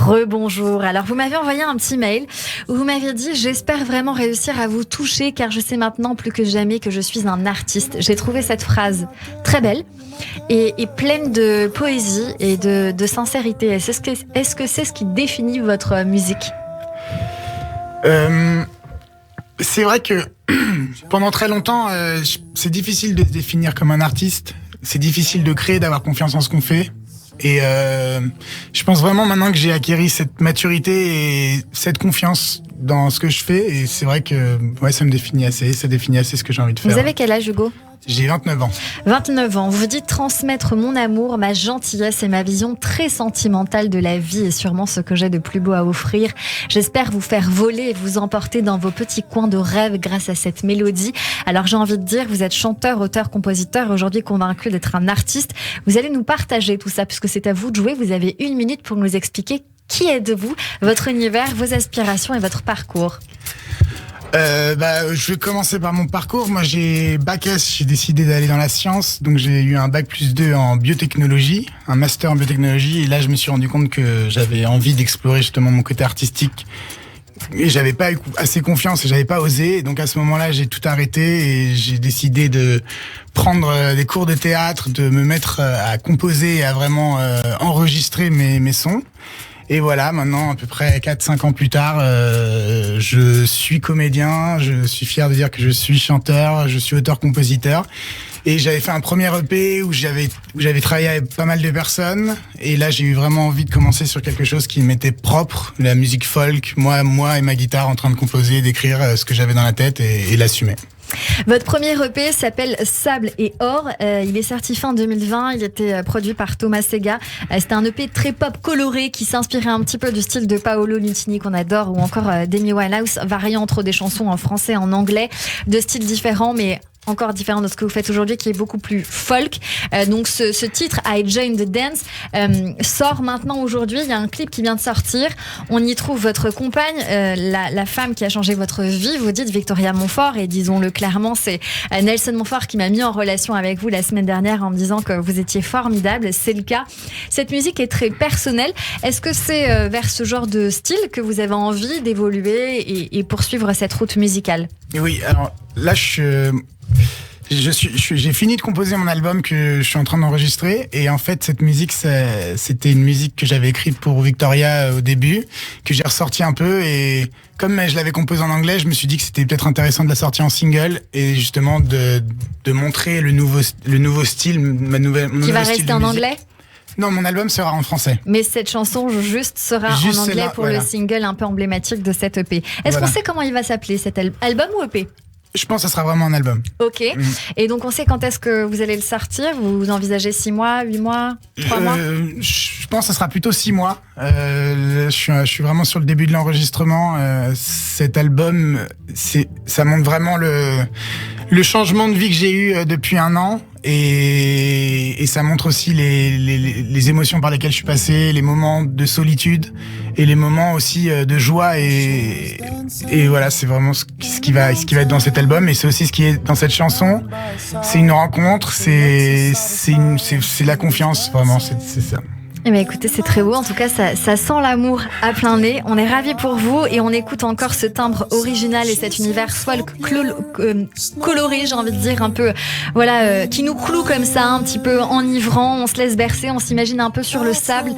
Rebonjour. Alors, vous m'avez envoyé un petit mail où vous m'aviez dit « J'espère vraiment réussir à vous toucher car je sais maintenant plus que jamais que je suis un artiste ». J'ai trouvé cette phrase très belle et pleine de poésie et de sincérité. Est-ce que c'est ce qui définit votre musique ? C'est vrai que pendant très longtemps, c'est difficile de se définir comme un artiste. C'est difficile de créer, d'avoir confiance en ce qu'on fait. Et je pense vraiment maintenant que j'ai acquis cette maturité et cette confiance dans ce que je fais. Et c'est vrai que ça me définit assez. Ça définit assez ce que j'ai envie de faire. Vous avez quel âge, Hugo ? J'ai 29 ans. 29 ans. Vous vous dites transmettre mon amour, ma gentillesse et ma vision très sentimentale de la vie est sûrement ce que j'ai de plus beau à offrir. J'espère vous faire voler et vous emporter dans vos petits coins de rêve grâce à cette mélodie. Alors j'ai envie de dire, vous êtes chanteur, auteur, compositeur, aujourd'hui convaincu d'être un artiste. Vous allez nous partager tout ça puisque c'est à vous de jouer. Vous avez 1 minute pour nous expliquer qui êtes-vous, votre univers, vos aspirations et votre parcours. Je vais commencer par mon parcours. Moi, j'ai bac S, j'ai décidé d'aller dans la science. Donc, j'ai eu un bac +2 en biotechnologie, un master en biotechnologie. Et là, je me suis rendu compte que j'avais envie d'explorer justement mon côté artistique. Et j'avais pas eu assez confiance et j'avais pas osé. Et donc, à ce moment-là, j'ai tout arrêté et j'ai décidé de prendre des cours de théâtre, de me mettre à composer et à vraiment enregistrer mes sons. Et voilà, maintenant, à peu près 4-5 ans plus tard, je suis comédien, je suis fier de dire que je suis chanteur, je suis auteur-compositeur. Et j'avais fait un premier EP où j'avais travaillé avec pas mal de personnes. Et là, j'ai eu vraiment envie de commencer sur quelque chose qui m'était propre, la musique folk, moi et ma guitare en train de composer, d'écrire ce que j'avais dans la tête et l'assumer. Votre premier EP s'appelle Sable et Or. Il est sorti fin 2020. Il était produit par Thomas Sega. C'était un EP très pop coloré qui s'inspirait un petit peu du style de Paolo Nutini qu'on adore ou encore d'Amy Winehouse, variant entre des chansons en français et en anglais, de styles différents mais encore différent de ce que vous faites aujourd'hui, qui est beaucoup plus folk. Donc ce titre, I Joined the Dance, sort maintenant aujourd'hui. Il y a un clip qui vient de sortir. On y trouve votre compagne, la femme qui a changé votre vie. Vous dites Victoria Montfort, et disons-le clairement, c'est Nelson Montfort qui m'a mis en relation avec vous la semaine dernière en me disant que vous étiez formidable. C'est le cas. Cette musique est très personnelle. Est-ce que c'est vers ce genre de style que vous avez envie d'évoluer et poursuivre cette route musicale ? Oui, alors là, j'ai fini de composer mon album que je suis en train d'enregistrer, et en fait cette musique c'était une musique que j'avais écrite pour Victoria au début, que j'ai ressorti un peu, et comme je l'avais composée en anglais, je me suis dit que c'était peut-être intéressant de la sortir en single et justement de montrer le nouveau style, qui va rester en anglais. Non, mon album sera en français. Mais cette chanson juste sera en anglais pour le single un peu emblématique de cette EP. Est-ce qu'on sait comment il va s'appeler, cet album ou EP ? Je pense que ça sera vraiment un album. Ok. Et donc on sait quand est-ce que vous allez le sortir ? Vous envisagez 6 mois, 8 mois, 3 mois ? Je pense que ça sera plutôt 6 mois. Je suis vraiment sur le début de l'enregistrement. Cet album, ça montre vraiment le changement de vie que j'ai eu depuis 1 an. Et ça montre aussi les émotions par lesquelles je suis passé, les moments de solitude et les moments aussi de joie, et voilà, c'est vraiment ce qui va être dans cet album, et c'est aussi ce qui est dans cette chanson. C'est une rencontre, c'est la confiance, vraiment, c'est ça. Eh bien, écoutez, c'est très beau. En tout cas, ça sent l'amour à plein nez. On est ravis pour vous et on écoute encore ce timbre original et cet univers folk coloré, j'ai envie de dire, un peu, qui nous cloue comme ça, un petit peu enivrant. On se laisse bercer, on s'imagine un peu sur le sable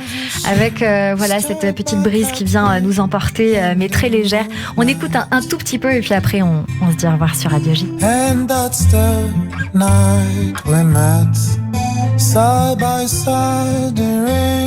avec, cette petite brise qui vient nous emporter, mais très légère. On écoute un tout petit peu et puis après, on se dit au revoir sur Radio J. And that's the night we met, side by side, the rain